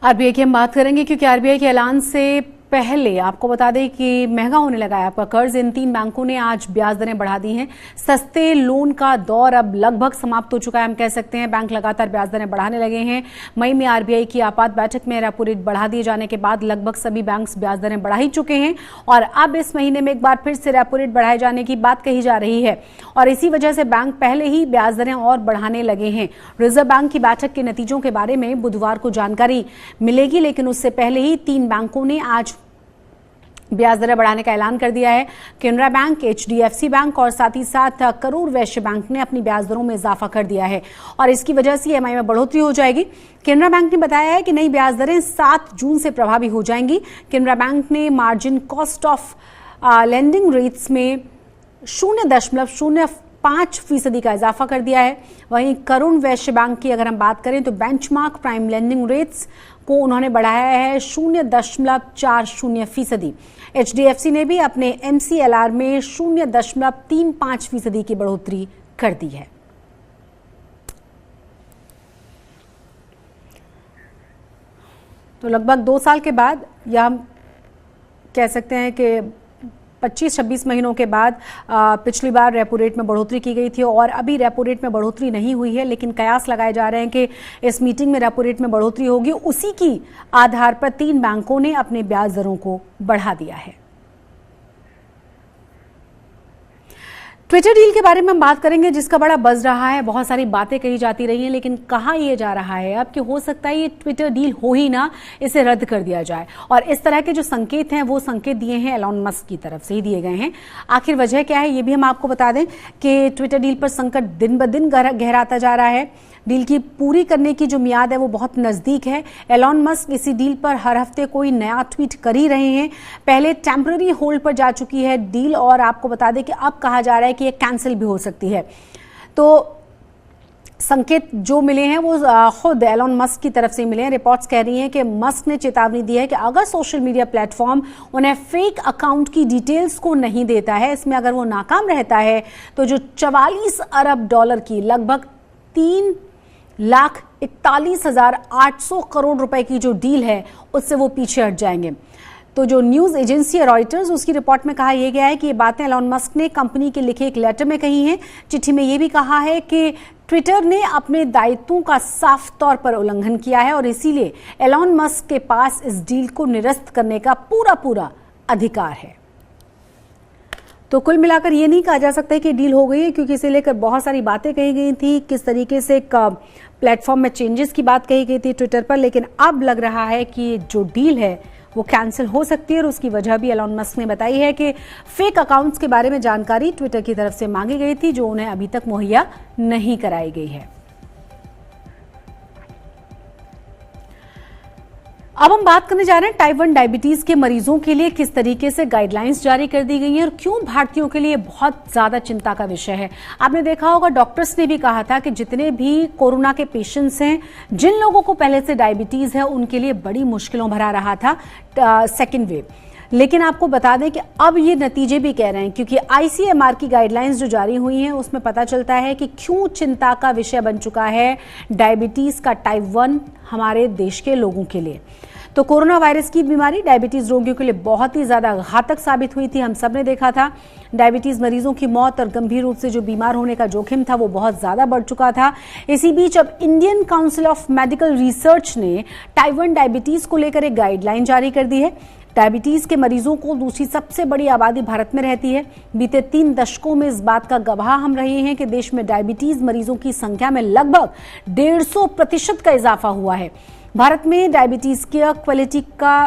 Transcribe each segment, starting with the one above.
RBI की हम बात करेंगे क्योंकि आरबीआई के ऐलान से पहले आपको बता दें कि महंगा होने लगा है आपका कर्ज। इन तीन बैंकों ने आज ब्याज दरें बढ़ा दी हैं। सस्ते लोन का दौर अब लगभग समाप्त हो चुका है, हम कह सकते हैं। बैंक लगातार ब्याज दरें बढ़ाने लगे हैं। मई में आरबीआई की आपात बैठक में रेपो रेट बढ़ा दिए जाने के बाद लगभग सभी बैंक ब्याज दरें बढ़ा ही चुके हैं और अब इस महीने में एक बार फिर से रेपो रेट बढ़ाए जाने की बात कही जा रही है और इसी वजह से बैंक पहले ही ब्याज दरें और बढ़ाने लगे हैं। रिजर्व बैंक की बैठक के नतीजों के बारे में बुधवार को जानकारी मिलेगी, लेकिन उससे पहले ही तीन बैंकों ने आज ब्याज दरें बढ़ाने का ऐलान कर दिया है। केनरा बैंक, एचडीएफसी बैंक और साथ ही साथ करूर वैश्य बैंक ने अपनी ब्याज दरों में इजाफा कर दिया है और इसकी वजह से ईएमआई में बढ़ोतरी हो जाएगी। केनरा बैंक ने बताया है कि नई ब्याज दरें 7 जून से प्रभावी हो जाएंगी। केनरा बैंक ने margin cost of lending rates में 0.05% का इजाफा कर दिया है। वहीं करूर वैश्य बैंक की अगर हम बात करें तो बेंचमार्क प्राइम लेंडिंग रेट्स को उन्होंने बढ़ाया है 0.40%। एचडीएफसी ने भी अपने एमसीएलआर में 0.35% की बढ़ोतरी कर दी है। तो लगभग 2 साल के बाद, या हम कह सकते हैं कि 25-26 महीनों के बाद पिछली बार रेपो रेट में बढ़ोतरी की गई थी और अभी रेपो रेट में बढ़ोतरी नहीं हुई है, लेकिन कयास लगाए जा रहे हैं कि इस मीटिंग में रेपो रेट में बढ़ोतरी होगी। उसी की आधार पर तीन बैंकों ने अपने ब्याज दरों को बढ़ा दिया है। ट्विटर डील के बारे में हम बात करेंगे, जिसका बड़ा बज़ रहा है। बहुत सारी बातें कही जाती रही हैं, लेकिन कहाँ ये जा रहा है अब कि हो सकता है ये ट्विटर डील हो ही ना, इसे रद्द कर दिया जाए। और इस तरह के जो संकेत हैं वो संकेत दिए हैं एलॉन मस्क की तरफ से ही दिए गए हैं। आखिर वजह क्या है ये भी हम आपको बता दें कि ट्विटर डील पर संकट दिन ब दिन गहराता जा रहा है। डील की पूरी करने की जो मियाद है वो बहुत नजदीक है। एलॉन मस्क इसी डील पर हर हफ्ते कोई नया ट्वीट कर ही रहे हैं। पहले टेम्पररी होल्ड पर जा चुकी है डील और आपको बता दें कि अब कहा जा रहा है कि ये कैंसिल भी हो सकती है। तो संकेत जो मिले हैं वो खुद एलॉन मस्क की तरफ से मिले हैं। रिपोर्ट्स कह रही हैं कि मस्क ने चेतावनी दी है कि अगर सोशल मीडिया प्लेटफॉर्म उन्हें फेक अकाउंट की डिटेल्स को नहीं देता है, इसमें अगर वो नाकाम रहता है तो जो $44 अरब की लगभग 3,41,800 करोड़ रुपए की जो डील है उससे वो पीछे हट जाएंगे। तो जो न्यूज एजेंसी है रॉयटर्स, उसकी रिपोर्ट में कहा यह गया है कि ये बातें एलॉन मस्क ने कंपनी के लिखे एक लेटर में कही हैं। चिट्ठी में यह भी कहा है कि ट्विटर ने अपने दायित्वों का साफ तौर पर उल्लंघन किया है और इसीलिए एलॉन मस्क के पास इस डील को निरस्त करने का पूरा अधिकार है। तो कुल मिलाकर ये नहीं कहा जा सकता है कि डील हो गई है, क्योंकि इसे लेकर बहुत सारी बातें कही गई थी। किस तरीके से प्लेटफॉर्म में चेंजेस की बात कही गई थी ट्विटर पर, लेकिन अब लग रहा है कि जो डील है वो कैंसिल हो सकती है और उसकी वजह भी एलॉन मस्क ने बताई है कि फेक अकाउंट्स के बारे में जानकारी ट्विटर की तरफ से मांगी गई थी, जो उन्हें अभी तक मुहैया नहीं कराई गई है। अब हम बात करने जा रहे हैं टाइप 1 डायबिटीज के मरीजों के लिए किस तरीके से गाइडलाइंस जारी कर दी गई हैं और क्यों भारतीयों के लिए बहुत ज्यादा चिंता का विषय है। आपने देखा होगा डॉक्टर्स ने भी कहा था कि जितने भी कोरोना के पेशेंट्स हैं, जिन लोगों को पहले से डायबिटीज है, उनके लिए बड़ी मुश्किलों भरा रहा था सेकेंड वेव। लेकिन आपको बता दें कि अब ये नतीजे भी कह रहे हैं, क्योंकि आईसीएमआर की गाइडलाइंस जो जारी हुई हैं उसमें पता चलता है कि क्यों चिंता का विषय बन चुका है डायबिटीज का टाइप 1 हमारे देश के लोगों के लिए। तो कोरोना वायरस की बीमारी डायबिटीज रोगियों के लिए बहुत ही ज्यादा घातक साबित हुई थी। हम सब ने देखा था डायबिटीज मरीजों की मौत और गंभीर रूप से जो बीमार होने का जोखिम था वो बहुत ज्यादा बढ़ चुका था। इसी बीच अब Indian council of medical research ने टाइप 1 डायबिटीज को लेकर एक गाइडलाइन जारी कर दी है। डायबिटीज के मरीजों को दूसरी सबसे बड़ी आबादी भारत में रहती है। बीते 3 दशकों में इस बात का गवाह हम रहे हैं कि देश में डायबिटीज मरीजों की संख्या में लगभग 150% का इजाफा हुआ है। भारत में डायबिटीज केयर क्वालिटी का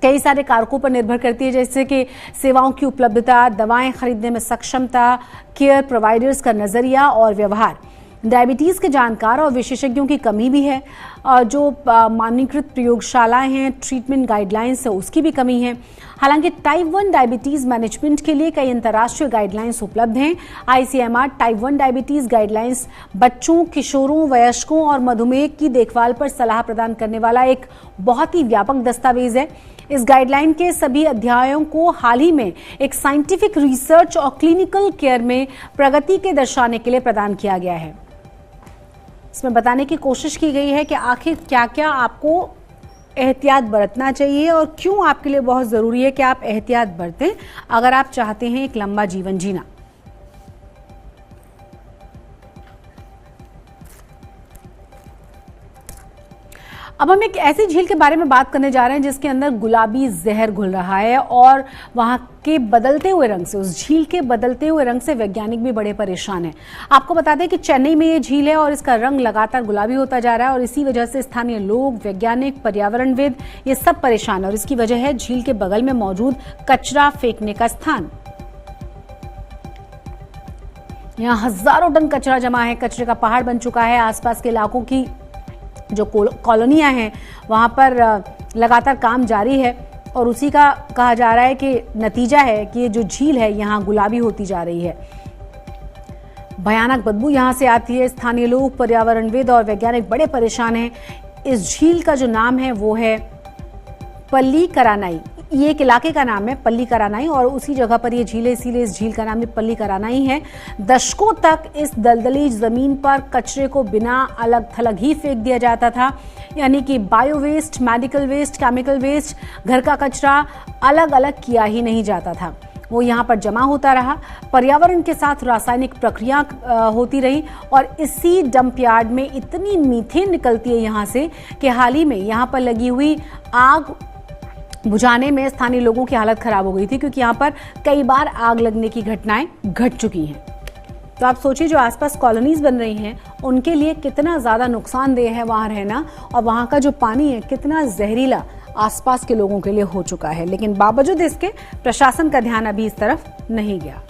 कई सारे कारकों पर निर्भर करती है, जैसे कि सेवाओं की उपलब्धता, दवाएं खरीदने में सक्षमता, केयर प्रोवाइडर्स का नजरिया और व्यवहार। डायबिटीज के जानकार और विशेषज्ञों की कमी भी है। जो मानकीकृत प्रयोगशालाएं हैं, ट्रीटमेंट गाइडलाइंस है, उसकी भी कमी है। हालांकि टाइप 1 डायबिटीज मैनेजमेंट के लिए कई अंतर्राष्ट्रीय गाइडलाइंस उपलब्ध हैं। आईसीएमआर टाइप 1 डायबिटीज गाइडलाइंस बच्चों, किशोरों, वयस्कों और मधुमेह की देखभाल पर सलाह प्रदान करने वाला एक बहुत ही व्यापक दस्तावेज है। इस गाइडलाइन के सभी अध्यायों को हाल ही में एक साइंटिफिक रिसर्च और क्लिनिकल केयर में प्रगति के दर्शाने के लिए प्रदान किया गया है। इसमें बताने की कोशिश की गई है कि आखिर क्या क्या आपको एहतियात बरतना चाहिए और क्यों आपके लिए बहुत जरूरी है कि आप एहतियात बरतें अगर आप चाहते हैं एक लंबा जीवन जीना। अब हम एक ऐसी झील के बारे में बात करने जा रहे हैं जिसके अंदर गुलाबी जहर घुल रहा है और वहां के बदलते हुए रंग से, उस झील के बदलते हुए रंग से वैज्ञानिक भी बड़े परेशान हैं। आपको बता दें कि चेन्नई में ये झील है और इसका रंग लगातार गुलाबी होता जा रहा है और इसी वजह से स्थानीय लोग, वैज्ञानिक, पर्यावरणविद ये सब परेशान है और इसकी वजह है झील के बगल में मौजूद कचरा फेंकने का स्थान। यहाँ हजारों टन कचरा जमा है, कचरे का पहाड़ बन चुका है। आसपास के इलाकों की जो कॉलोनियां हैं वहां पर लगातार काम जारी है और उसी का कहा जा रहा है कि नतीजा है कि ये जो झील है यहां गुलाबी होती जा रही है। भयानक बदबू यहां से आती है। स्थानीय लोग, पर्यावरणविद और वैज्ञानिक बड़े परेशान हैं। इस झील का जो नाम है वो है पल्लीकरानाई। ये एक इलाके का नाम है पल्लीकरानाई और उसी जगह पर ये झील है, इसीलिए इस झील का नाम भी पल्लीकरानाई है। दशकों तक इस दलदली जमीन पर कचरे को बिना अलग थलग ही फेंक दिया जाता था, यानी कि bio waste, medical waste, chemical waste, घर का कचरा अलग अलग किया ही नहीं जाता था। वो यहाँ पर जमा होता रहा, पर्यावरण के साथ रासायनिक प्रक्रिया होती रही और इसी डंप यार्ड में इतनी मीथेन निकलती है यहाँ से कि हाल ही में यहाँ पर लगी हुई आग बुझाने में स्थानीय लोगों की हालत खराब हो गई थी, क्योंकि यहाँ पर कई बार आग लगने की घटनाएं घट चुकी हैं। तो आप सोचिए जो आसपास कॉलोनीज बन रही हैं उनके लिए कितना ज्यादा नुकसानदेह है वहां रहना और वहां का जो पानी है कितना जहरीला आसपास के लोगों के लिए हो चुका है। लेकिन बावजूद इसके प्रशासन का ध्यान अभी इस तरफ नहीं गया।